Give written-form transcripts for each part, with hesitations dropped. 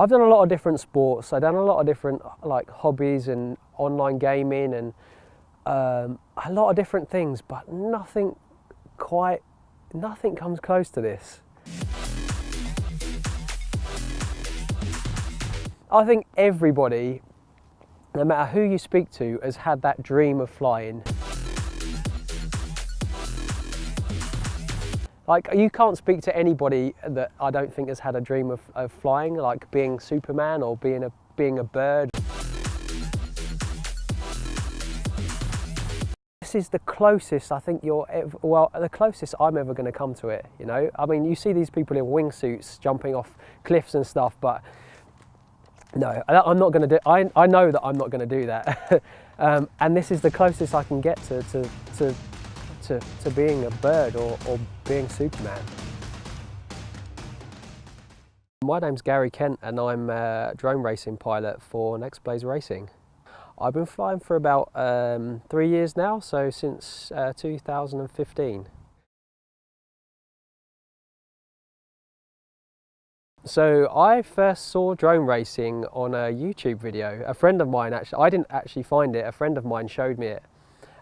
I've done a lot of different sports. I've done a lot of different like hobbies and online gaming and a lot of different things, but nothing comes close to this. I think everybody, no matter who you speak to, has had that dream of flying. Like, you can't speak to anybody that I don't think has had a dream of flying, like being Superman or being a bird. This is the closest I think the closest I'm ever going to come to it, you know? I mean, you see these people in wingsuits jumping off cliffs and stuff, but no, I'm not going to do. I know that I'm not going to do that, and this is the closest I can get to being a bird or being Superman. My name's Gary Kent and I'm a drone racing pilot for Next Blaze Racing. I've been flying for about 3 years now, so since 2015. So I first saw drone racing on a YouTube video. A friend of mine I didn't actually find it, a friend of mine showed me it.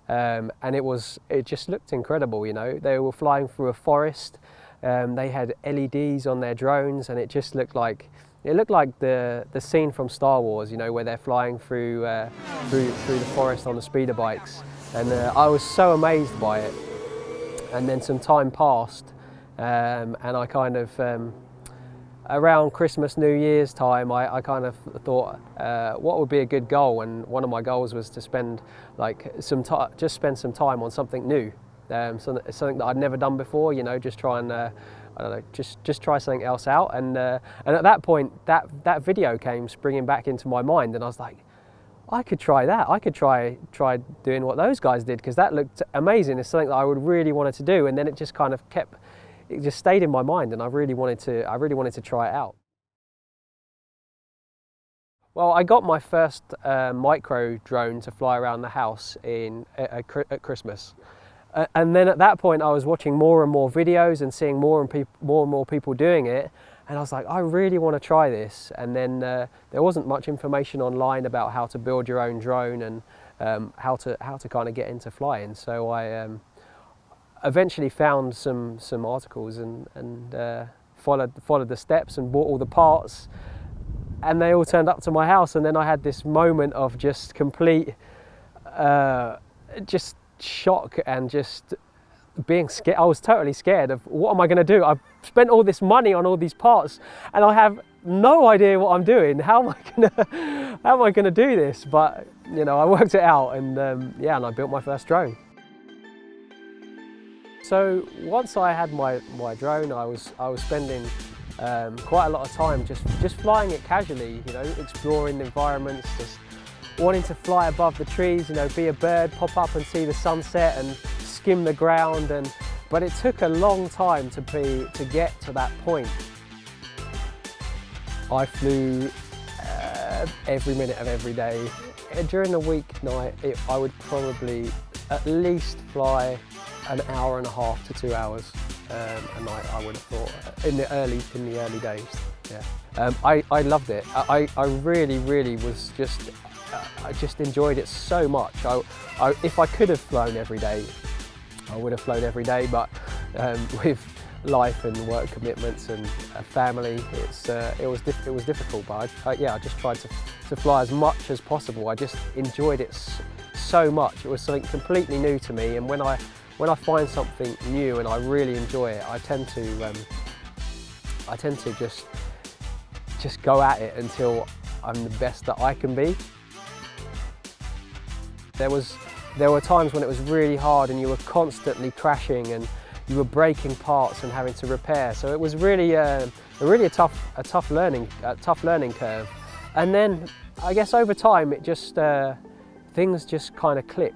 And it just looked incredible, you know. They were flying through a forest, they had LEDs on their drones, and it just looked like the scene from Star Wars, you know, where they're flying through the forest on the speeder bikes. And I was so amazed by it. And then some time passed, and I kind of around Christmas, New Year's time, I kind of thought, what would be a good goal? And one of my goals was to spend some time on something new, something that I'd never done before. You know, just try and I don't know, just try something else out. And at that point, that video came springing back into my mind, and I was like, I could try that. I could try doing what those guys did, because that looked amazing. It's something that I would really wanted to do, and then it just kind of it just stayed in my mind, and I really wanted to try it out. Well, I got my first micro drone to fly around the house at Christmas, and then at that point I was watching more and more videos and seeing more and more people doing it, and I was like, I really want to try this. And then there wasn't much information online about how to build your own drone and how to kind of get into flying. So I eventually found some articles and followed the steps and bought all the parts, and they all turned up to my house. And then I had this moment of just complete just shock and just being scared. I was totally scared of, what am I going to do? I've spent all this money on all these parts and I have no idea what I'm doing. How am I gonna do this? But you know, I worked it out, and yeah, and I built my first drone. So once I had my drone, I was spending quite a lot of time just flying it casually, you know, exploring the environments, just wanting to fly above the trees, you know, be a bird, pop up and see the sunset and skim the ground. But it took a long time to get to that point. I flew every minute of every day. During the weeknight, I would probably at least fly an hour and a half to 2 hours a night, I would have thought, in the early days. Yeah, I loved it. I really was just, I just enjoyed it so much. If I could have flown every day, I would have flown every day, but with life and work commitments and a family, it was difficult. But I just tried to fly as much as possible. I just enjoyed it so much. It was something completely new to me, and when I find something new and I really enjoy it, I tend to just go at it until I'm the best that I can be. There were times when it was really hard and you were constantly crashing and you were breaking parts and having to repair. So it was really a tough learning curve. And then I guess over time it just things just kind of click.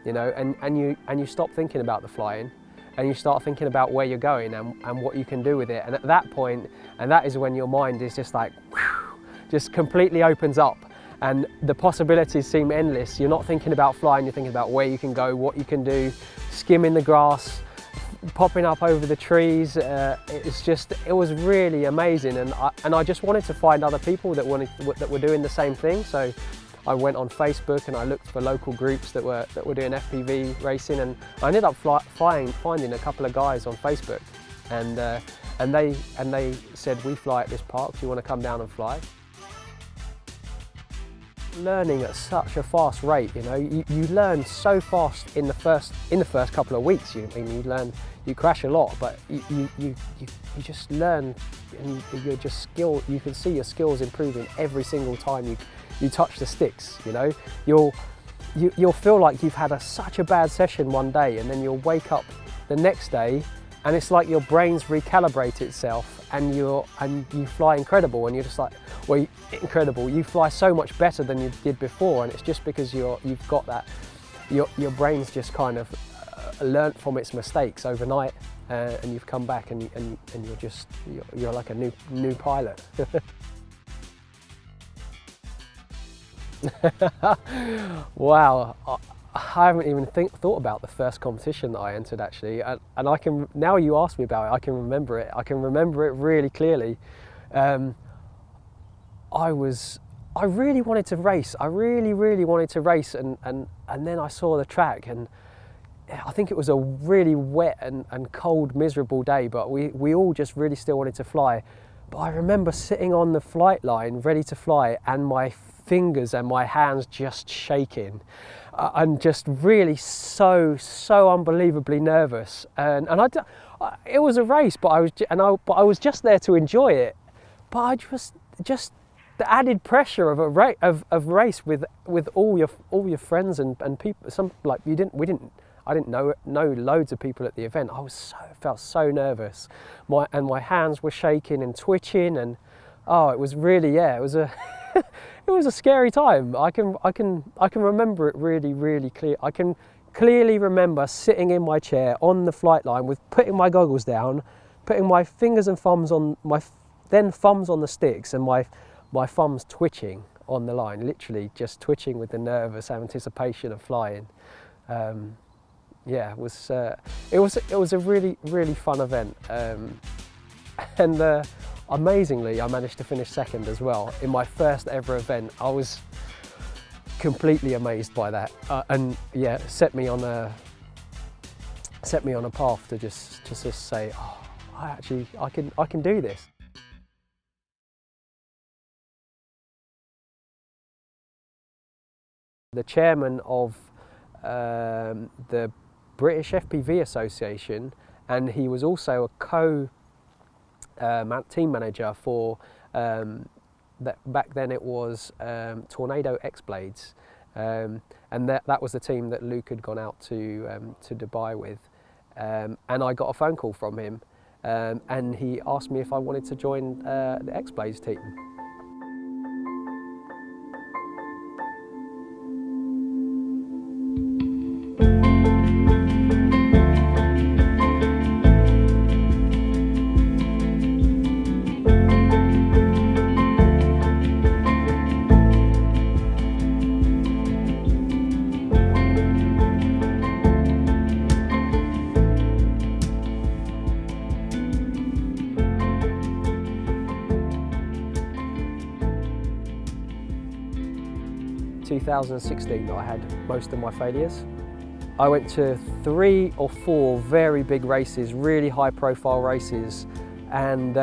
You know, and you stop thinking about the flying, and you start thinking about where you're going and what you can do with it. And at that point, and that is when your mind is just like, whew, just completely opens up, and the possibilities seem endless. You're not thinking about flying, you're thinking about where you can go, what you can do, skimming the grass, popping up over the trees. It was really amazing, and I just wanted to find other people that were doing the same thing. So I went on Facebook and I looked for local groups that were doing FPV racing, and I ended up finding a couple of guys on Facebook, and they said, we fly at this park, do you want to come down and fly? Learning at such a fast rate, you know, you learn so fast in the first couple of weeks. You crash a lot, but you just learn, and you're just skilled. You can see your skills improving every single time you touch the sticks. You know, you'll feel like you've had such a bad session one day, and then you'll wake up the next day, and it's like your brain's recalibrate itself, and you fly incredible, and you're just like, well, incredible. You fly so much better than you did before, and it's just because you've got that. Your brain's just kind of learnt from its mistakes overnight, and you've come back, and you're like a new pilot. Wow. I haven't even thought about the first competition that I entered, actually, and now you ask me about it, I can remember it. I can remember it really clearly. I really wanted to race. I really wanted to race, and then I saw the track, and I think it was a really wet and cold, miserable day, but we all just really still wanted to fly. But I remember sitting on the flight line, ready to fly, and my fingers and my hands just shaking. And just really so unbelievably nervous, and it was a race, but I was just there to enjoy it. But I just the added pressure of a race with all your friends and people. I didn't know loads of people at the event. Felt so nervous. My hands were shaking and twitching, and it was really, it was a it was a scary time. I can remember it really clear. I can clearly remember sitting in my chair on the flight line with putting my goggles down, putting my fingers and thumbs on thumbs on the sticks, and my thumbs twitching on the line, literally just twitching with the nervous anticipation of flying. It was a really fun event, and amazingly I managed to finish second as well in my first ever event. I was completely amazed by that, and set me on a path to just say, I can do this. The chairman of the British FPV Association, and he was also a team manager for back then it was Tornado X-Blades, and that was the team that Luke had gone out to Dubai with, and I got a phone call from him, and he asked me if I wanted to join the X-Blades team. 2016 I had most of my failures. I went to 3 or 4 very big races, really high profile races, and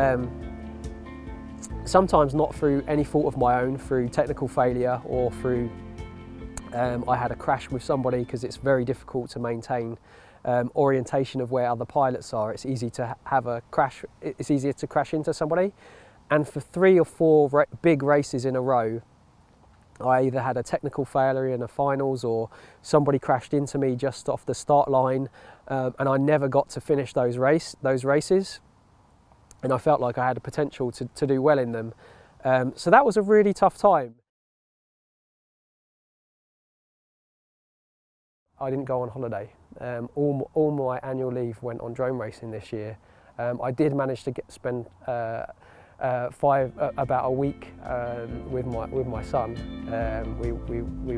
sometimes not through any fault of my own, through technical failure or through I had a crash with somebody, because it's very difficult to maintain orientation of where other pilots are. It's easy to have a crash, it's easier to crash into somebody. And for 3 or 4 big races in a row, I either had a technical failure in the finals, or somebody crashed into me just off the start line, and I never got to finish those races. And I felt like I had the potential to do well in them. So that was a really tough time. I didn't go on holiday. All my annual leave went on drone racing this year. I did manage to spend about a week with my son. We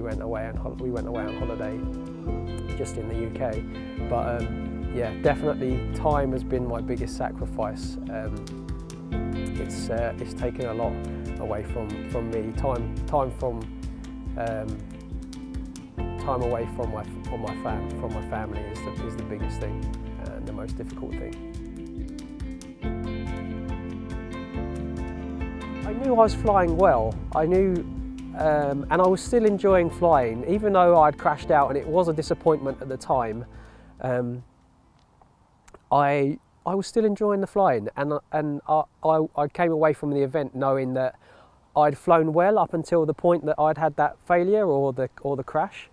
went away on holiday just in the UK, but yeah, definitely time has been my biggest sacrifice. It's taken a lot away from me. Time away from my family is the biggest thing and the most difficult thing. I knew I was flying well. I knew, and I was still enjoying flying, even though I'd crashed out and it was a disappointment at the time. I was still enjoying the flying, and I came away from the event knowing that I'd flown well up until the point that I'd had that failure or the crash.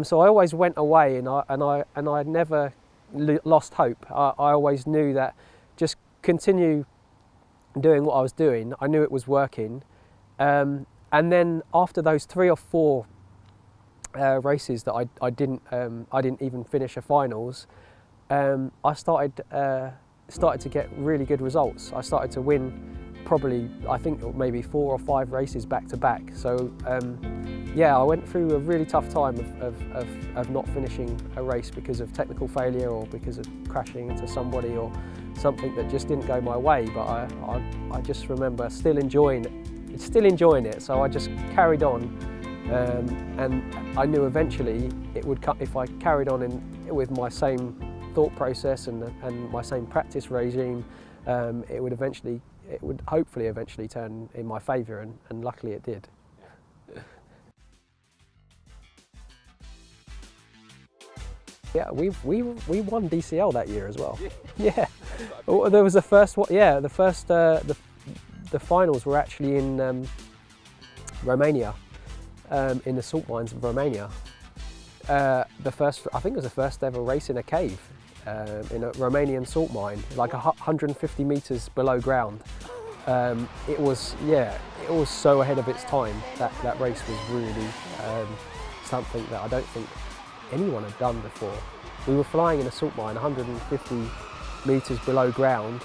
So I always went away, and I never lost hope. I always knew that just continue doing what I was doing. I knew it was working, and then after those 3 or 4 races that I didn't even finish a finals. I started to get really good results. I started to win probably, I think maybe 4 or 5 races back to back. So yeah, I went through a really tough time of not finishing a race because of technical failure or because of crashing into somebody or something that just didn't go my way. But I just remember still enjoying it. So I just carried on, and I knew eventually it would cut if I carried on with my same thought process and my same practice regime. It would hopefully eventually turn in my favour, and luckily it did. Yeah, we won DCL that year as well. Yeah, there was the first one. Yeah, the finals were actually in Romania, in the salt mines of Romania. I think it was the first ever race in a cave. In a Romanian salt mine, like 150 meters below ground. It was so ahead of its time. That race was really something that I don't think anyone had done before. We were flying in a salt mine 150 meters below ground,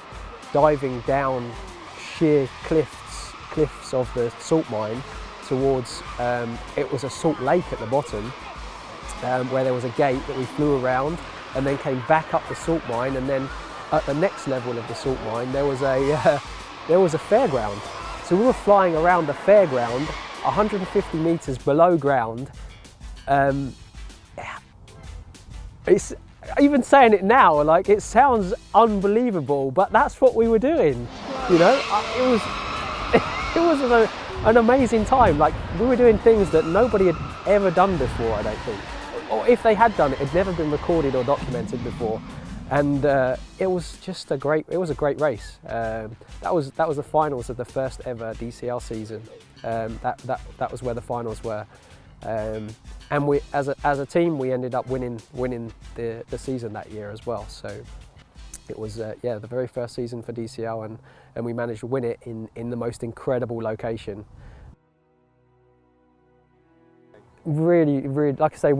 diving down sheer cliffs of the salt mine towards, it was a salt lake at the bottom, where there was a gate that we flew around and then came back up the salt mine, and then at the next level of the salt mine there was a fairground. So we were flying around the fairground 150 meters below ground. It's even saying it now, like, it sounds unbelievable, but that's what we were doing. You know, it was an amazing time. Like, we were doing things that nobody had ever done before, I don't think. Or if they had done it, it had never been recorded or documented before, and it was a great race. That was the finals of the first ever DCL season. That was where the finals were, and we as a team we ended up winning the season that year as well. So it was the very first season for DCL, and we managed to win it in the most incredible location. Really, like I say,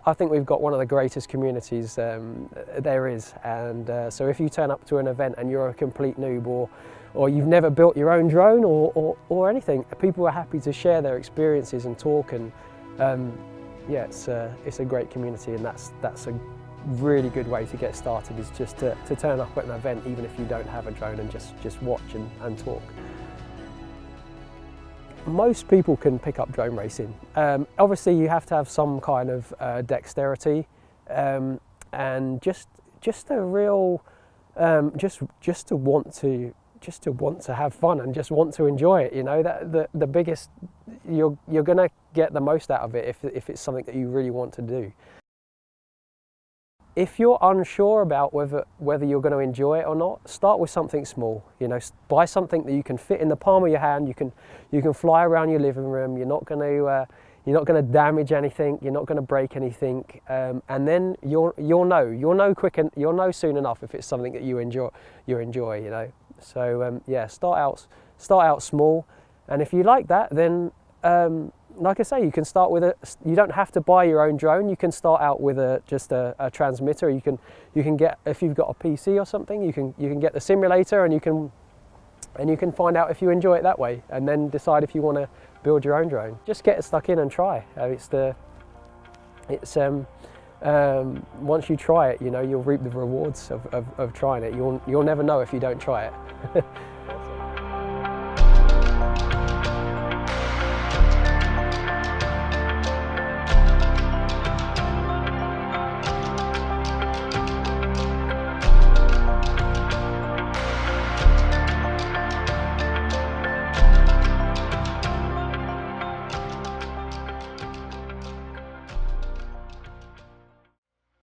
I think we've got one of the greatest communities there is, and so if you turn up to an event and you're a complete noob or you've never built your own drone or anything, people are happy to share their experiences and talk, and yeah, it's a great community, and that's a really good way to get started, is just to turn up at an event even if you don't have a drone and just watch and talk. Most people can pick up drone racing. Obviously you have to have some kind of dexterity, and just a real just to want to have fun and just want to enjoy it. You know, that the biggest, you're gonna get the most out of it if it's something that you really want to do. If you're unsure about whether you're going to enjoy it or not, start with something small. You know, buy something that you can fit in the palm of your hand. You can fly around your living room. You're not going to damage anything. You're not going to break anything. And then you'll know soon enough if it's something that you enjoy. You know. So yeah, start out small, and if you like that, then like I say, you can start with you don't have to buy your own drone. You can start out with just a transmitter. You can get, if you've got a PC or something, you can get the simulator, and you can find out if you enjoy it that way, and then decide if you want to build your own drone. Just get stuck in and try. once you try it, you know, you'll reap the rewards of trying it. You'll never know if you don't try it.